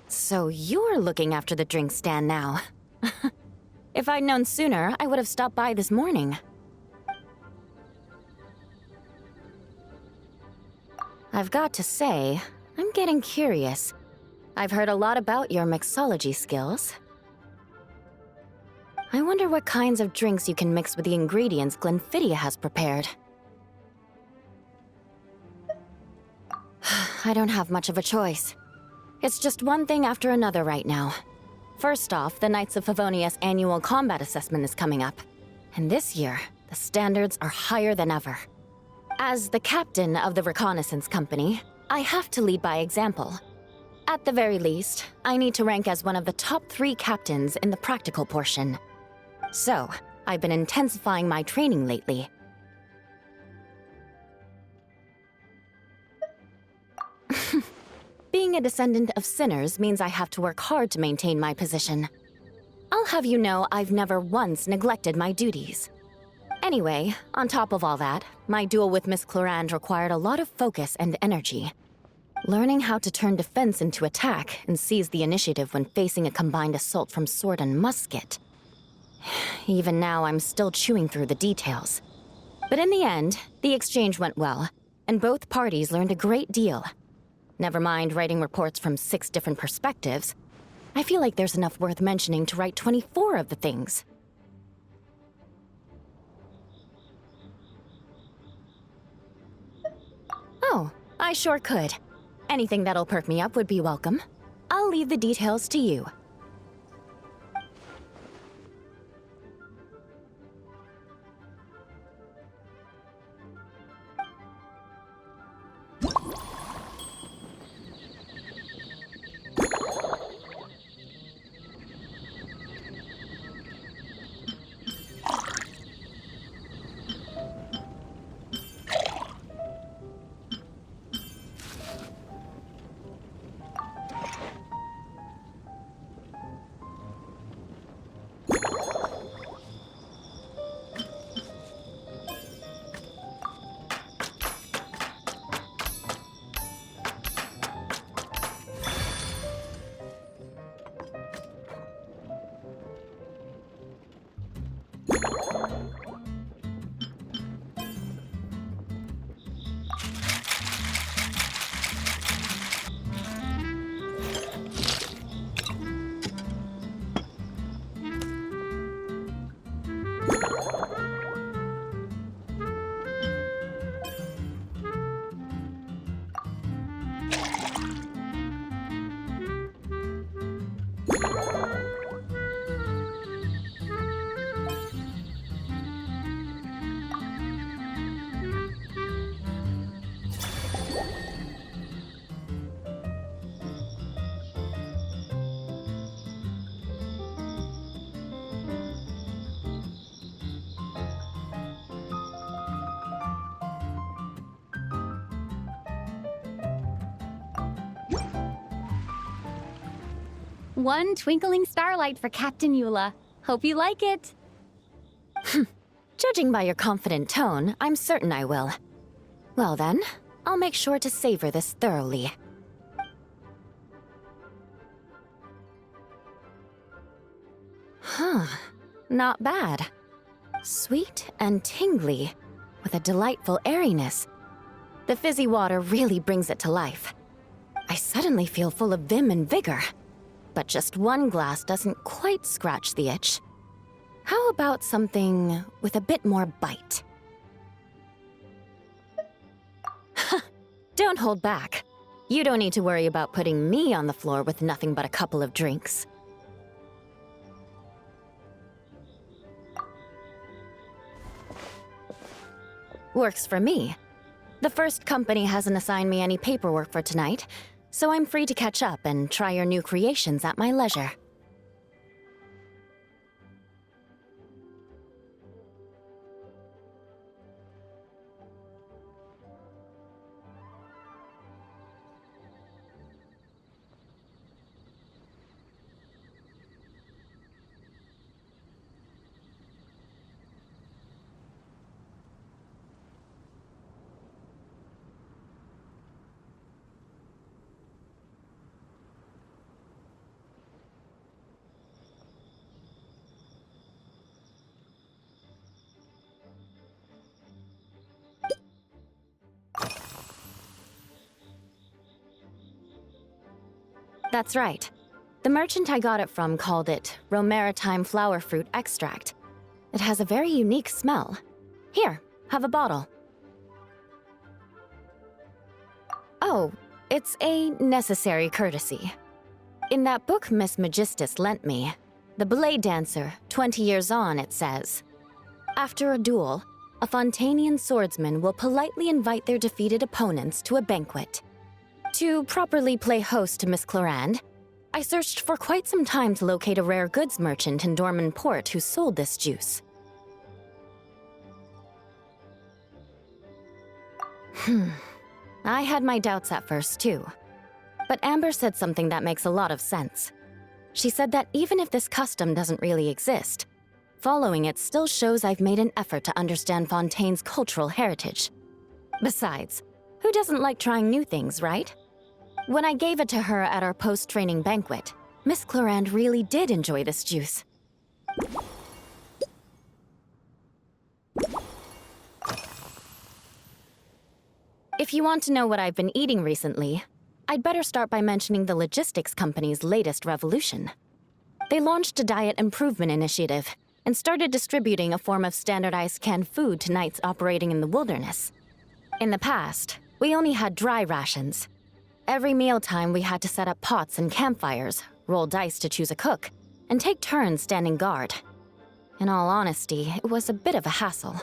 So you're looking after the drink stand now. If I'd known sooner, I would have stopped by this morning. I've got to say, I'm getting curious. I've heard a lot about your mixology skills. I wonder what kinds of drinks you can mix with the ingredients Glenfiddich has prepared. I don't have much of a choice. It's just one thing after another right now. First off, the Knights of Favonius annual combat assessment is coming up. And this year, the standards are higher than ever. As the captain of the reconnaissance company, I have to lead by example. At the very least, I need to rank as one of the top 3 captains in the practical portion. So, I've been intensifying my training lately. Being a descendant of sinners means I have to work hard to maintain my position. I'll have you know I've never once neglected my duties. Anyway, on top of all that, my duel with Miss Clorand required a lot of focus and energy. Learning how to turn defense into attack and seize the initiative when facing a combined assault from sword and musket. Even now, I'm still chewing through the details. But in the end, the exchange went well, and both parties learned a great deal. Never mind writing reports from 6 different perspectives. I feel like there's enough worth mentioning to write 24 of the things. Oh, I sure could. Anything that'll perk me up would be welcome. I'll leave the details to you. One twinkling starlight for Captain Eula. Hope you like it. Judging by your confident tone, I'm certain I will. Well then, I'll make sure to savor this thoroughly. Huh, not bad. Sweet and tingly, with a delightful airiness. The fizzy water really brings it to life. I suddenly feel full of vim and vigor. But just one glass doesn't quite scratch the itch. How about something with a bit more bite? Don't hold back. You don't need to worry about putting me on the floor with nothing but a couple of drinks. Works for me. The first company hasn't assigned me any paperwork for tonight, so I'm free to catch up and try your new creations at my leisure. That's right. The merchant I got it from called it Romaritime flower fruit extract. It has a very unique smell. Here, have a bottle. Oh, it's a necessary courtesy. In that book Miss Magistus lent me, The Blade Dancer, 20 years on, it says, after a duel, a Fontanian swordsman will politely invite their defeated opponents to a banquet. To properly play host to Miss Clorand, I searched for quite some time to locate a rare goods merchant in Dorman Port who sold this juice. I had my doubts at first, too. But Amber said something that makes a lot of sense. She said that even if this custom doesn't really exist, following it still shows I've made an effort to understand Fontaine's cultural heritage. Besides, who doesn't like trying new things, right? When I gave it to her at our post-training banquet, Miss Clorand really did enjoy this juice. If you want to know what I've been eating recently, I'd better start by mentioning the logistics company's latest revolution. They launched a diet improvement initiative and started distributing a form of standardized canned food to knights operating in the wilderness. In the past, we only had dry rations. Every mealtime we had to set up pots and campfires, roll dice to choose a cook, and take turns standing guard. In all honesty, it was a bit of a hassle.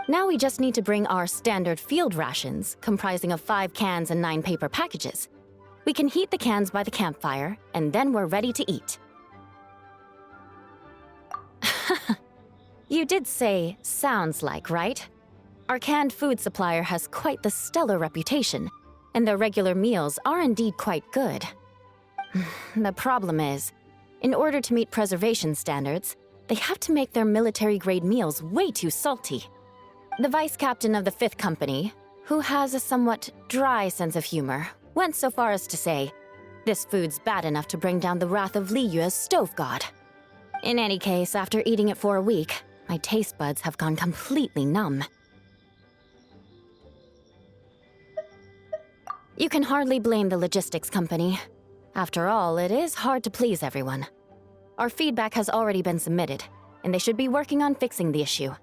Now we just need to bring our standard field rations, comprising of 5 cans and 9 paper packages. We can heat the cans by the campfire, and then we're ready to eat. You did say, sounds like, right? Our canned food supplier has quite the stellar reputation, and their regular meals are indeed quite good. The problem is, in order to meet preservation standards, they have to make their military-grade meals way too salty. The vice captain of the 5th Company, who has a somewhat dry sense of humor, went so far as to say, this food's bad enough to bring down the wrath of Liyue's stove god. In any case, after eating it for a week, my taste buds have gone completely numb. You can hardly blame the logistics company. After all, it is hard to please everyone. Our feedback has already been submitted, and they should be working on fixing the issue.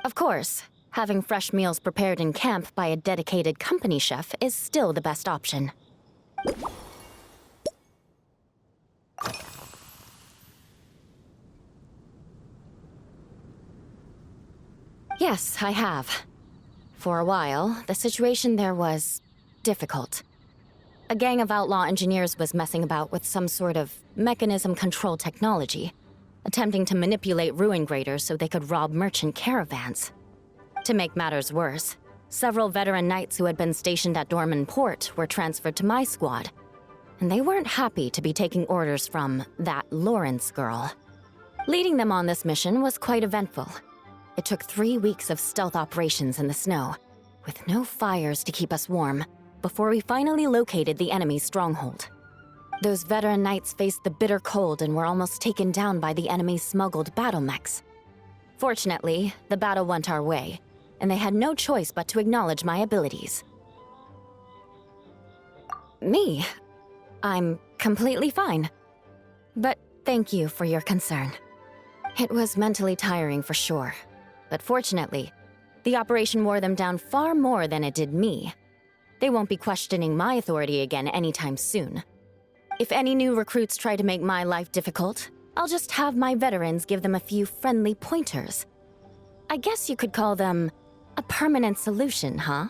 Of course, having fresh meals prepared in camp by a dedicated company chef is still the best option. Yes, I have. For a while, the situation there was difficult. A gang of outlaw engineers was messing about with some sort of mechanism control technology, attempting to manipulate ruin graders so they could rob merchant caravans. To make matters worse, several veteran knights who had been stationed at Dorman Port were transferred to my squad, and they weren't happy to be taking orders from that Lawrence girl. Leading them on this mission was quite eventful. It took 3 weeks of stealth operations in the snow, with no fires to keep us warm, before we finally located the enemy's stronghold. Those veteran knights faced the bitter cold and were almost taken down by the enemy's smuggled battle mechs. Fortunately, the battle went our way, and they had no choice but to acknowledge my abilities. Me? I'm completely fine. But thank you for your concern. It was mentally tiring for sure, but fortunately, the operation wore them down far more than it did me. They won't be questioning my authority again anytime soon. If any new recruits try to make my life difficult, I'll just have my veterans give them a few friendly pointers. I guess you could call them a permanent solution, huh?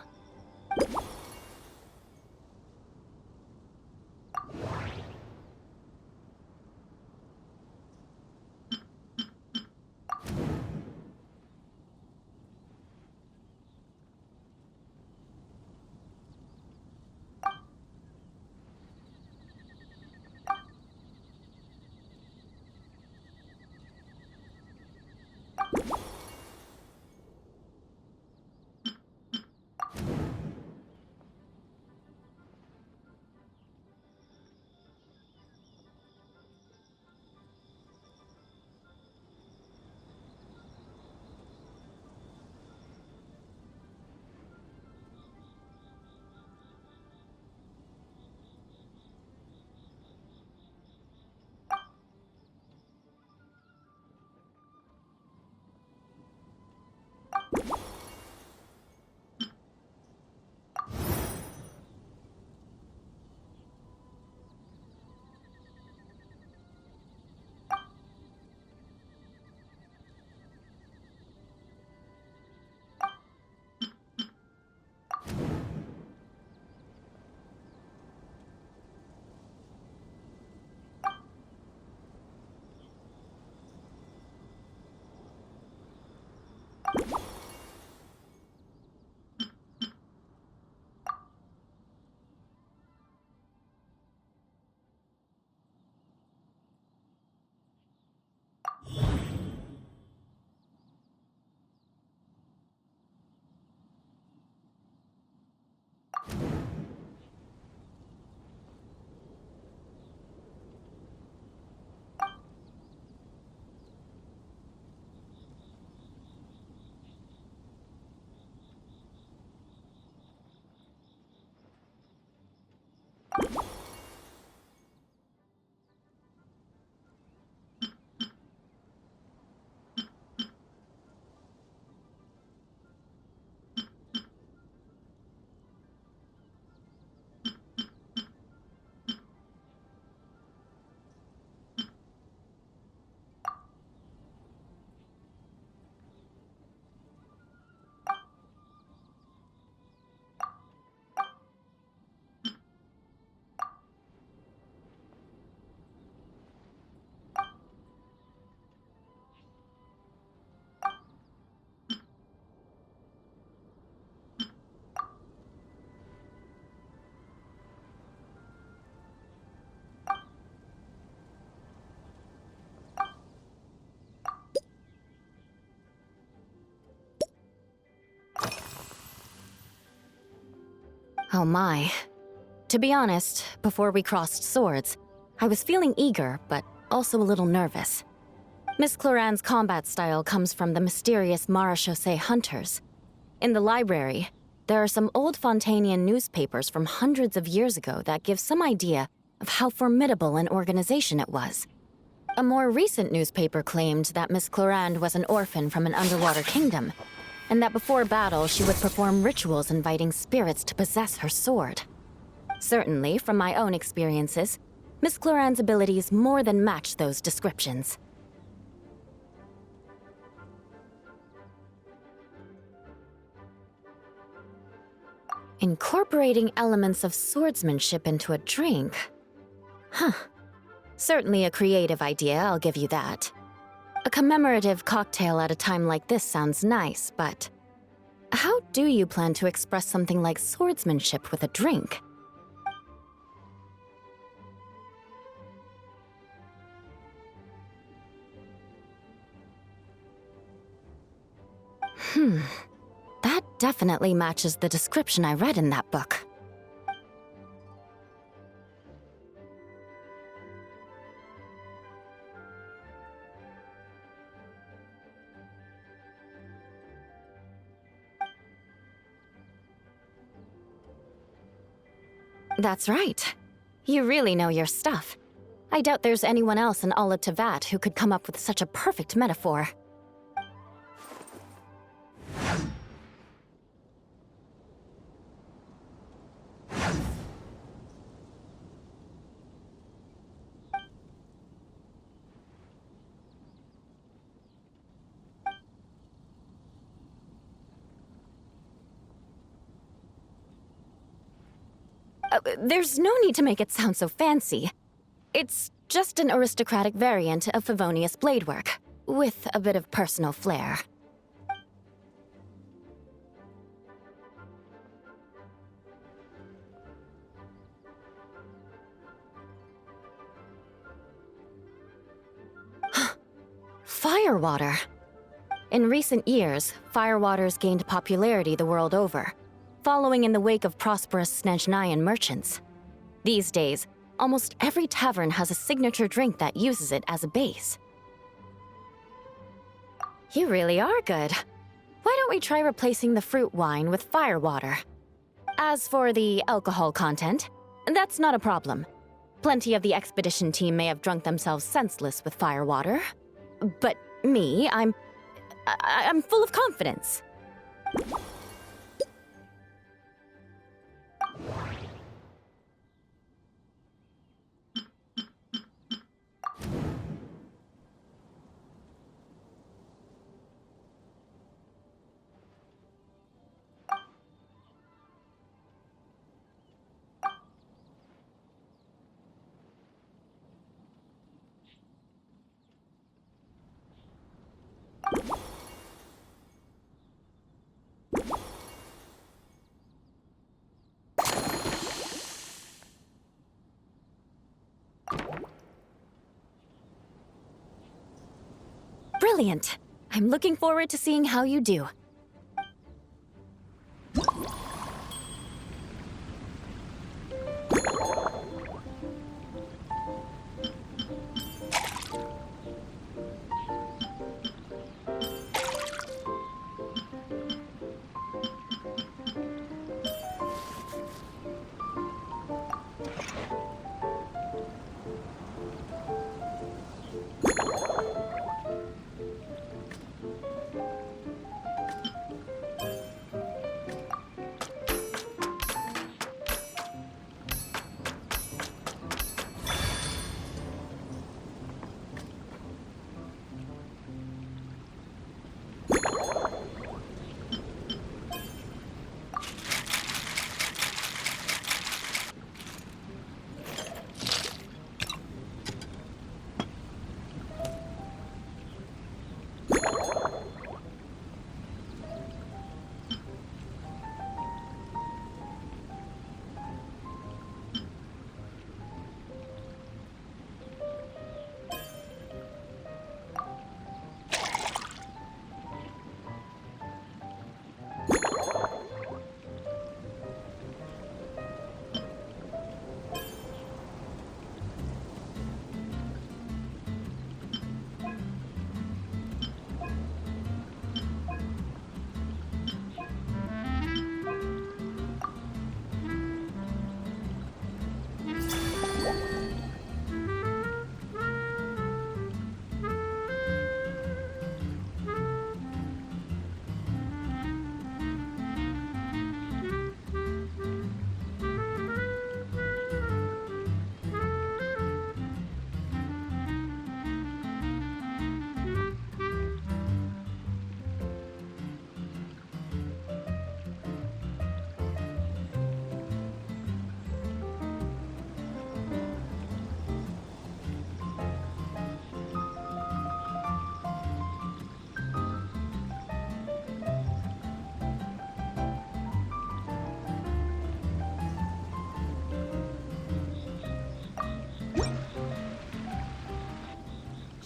Oh my. To be honest, before we crossed swords, I was feeling eager, but also a little nervous. Miss Cloran's combat style comes from the mysterious Marechaussee hunters. In the library, there are some old Fontanian newspapers from hundreds of years ago that give some idea of how formidable an organization it was. A more recent newspaper claimed that Miss Cloran was an orphan from an underwater kingdom, and that before battle she would perform rituals inviting spirits to possess her sword. Certainly, from my own experiences, Miss Cloran's abilities more than match those descriptions. Incorporating elements of swordsmanship into a drink? Huh. Certainly a creative idea, I'll give you that. A commemorative cocktail at a time like this sounds nice, but how do you plan to express something like swordsmanship with a drink? That definitely matches the description I read in that book. That's right. You really know your stuff. I doubt there's anyone else in all of Tevat who could come up with such a perfect metaphor. There's no need to make it sound so fancy. It's just an aristocratic variant of Favonius bladework, with a bit of personal flair. Firewater. In recent years, firewaters gained popularity the world over, following in the wake of prosperous Snezhnayan merchants. These days, almost every tavern has a signature drink that uses it as a base. You really are good. Why don't we try replacing the fruit wine with firewater? As for the alcohol content, that's not a problem. Plenty of the expedition team may have drunk themselves senseless with firewater. But me, I'm full of confidence. Brilliant! I'm looking forward to seeing how you do.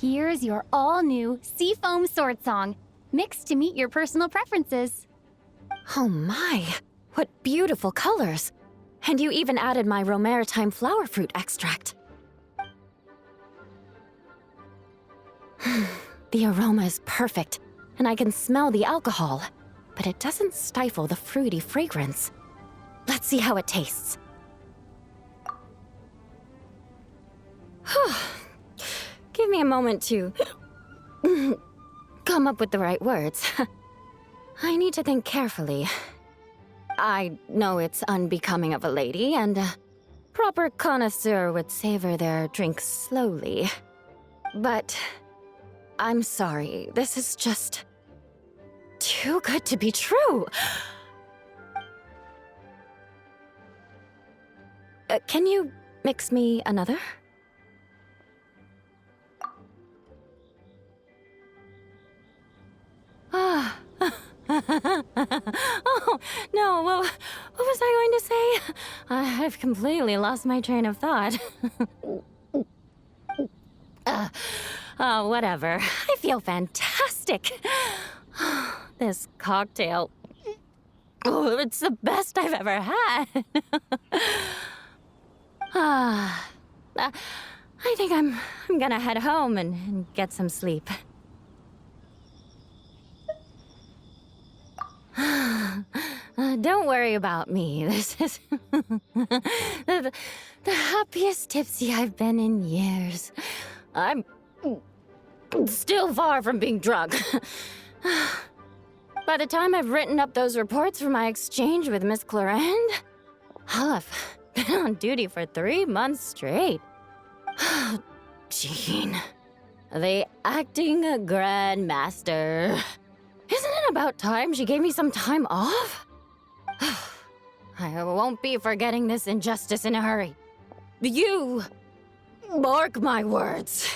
Here's your all-new Seafoam Sword Song, mixed to meet your personal preferences. Oh my, what beautiful colors! And you even added my romaritime flower fruit extract. The aroma is perfect, and I can smell the alcohol, but it doesn't stifle the fruity fragrance. Let's see how it tastes. Give me a moment to come up with the right words. I need to think carefully. I know it's unbecoming of a lady, and a proper connoisseur would savor their drink slowly. But I'm sorry, this is just too good to be true. Can you mix me another? Ah. Oh, no, what was I going to say? I've completely lost my train of thought. Whatever. I feel fantastic. This cocktail. Oh, it's the best I've ever had. I think I'm gonna head home and get some sleep. Don't worry about me. This is the happiest tipsy I've been in years. I'm still far from being drunk. By the time I've written up those reports for my exchange with Miss Clarend, I'll have been on duty for 3 months straight. Jean, the acting grandmaster. Isn't it about time she gave me some time off? I won't be forgetting this injustice in a hurry. You mark my words.